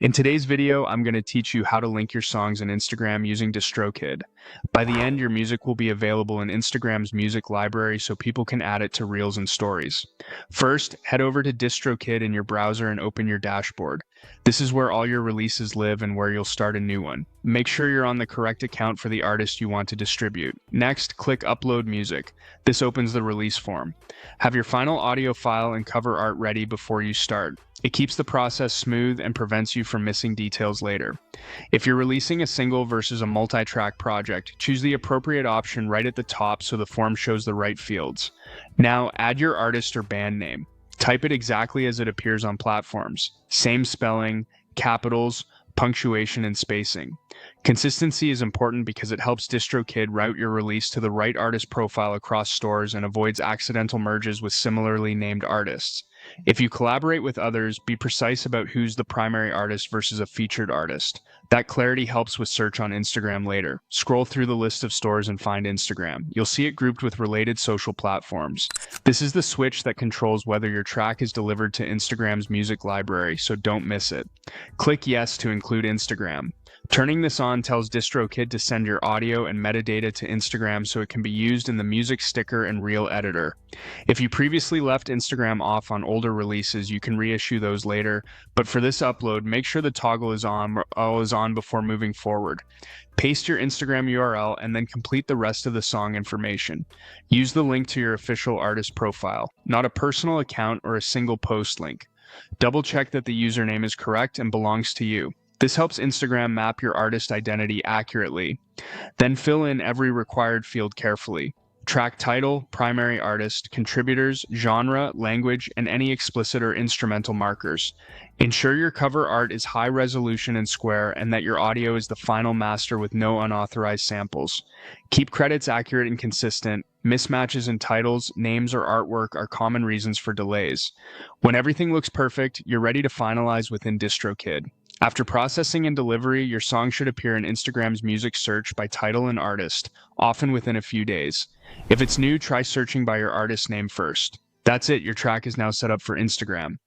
In today's video, I'm going to teach you how to link your songs in Instagram using Distrokid. By the end, your music will be available in Instagram's music library so people can add it to Reels and Stories. First, head over to Distrokid in your browser and open your dashboard. This is where all your releases live and where you'll start a new one. Make sure you're on the correct account for the artist you want to distribute. Next, click Upload Music. This opens the release form. Have your final audio file and cover art ready before you start. It keeps the process smooth and prevents you from missing details later. If you're releasing a single versus a multi-track project, choose the appropriate option right at the top so the form shows the right fields. Now, add your artist or band name. Type it exactly as it appears on platforms. Same spelling, capitals, punctuation, and spacing. Consistency is important because it helps DistroKid route your release to the right artist profile across stores and avoids accidental merges with similarly named artists. If you collaborate with others, be precise about who's the primary artist versus a featured artist. That clarity helps with search on Instagram later. Scroll through the list of stores and find Instagram. You'll see it grouped with related social platforms. This is the switch that controls whether your track is delivered to Instagram's music library, so don't miss it. Click Yes to include Instagram. Turning this on tells DistroKid to send your audio and metadata to Instagram so it can be used in the music sticker and reel editor. If you previously left Instagram off on older releases, you can reissue those later, but for this upload, make sure the toggle is on before moving forward. Paste your Instagram URL and then complete the rest of the song information. Use the link to your official artist profile, not a personal account or a single post link. Double check that the username is correct and belongs to you. This helps Instagram map your artist identity accurately. Then fill in every required field carefully. Track title, primary artist, contributors, genre, language, and any explicit or instrumental markers. Ensure your cover art is high resolution and square and that your audio is the final master with no unauthorized samples. Keep credits accurate and consistent. Mismatches in titles, names, or artwork are common reasons for delays. When everything looks perfect, you're ready to finalize within DistroKid. After processing and delivery, your song should appear in Instagram's music search by title and artist, often within a few days. If it's new, try searching by your artist name first. That's it, your track is now set up for Instagram.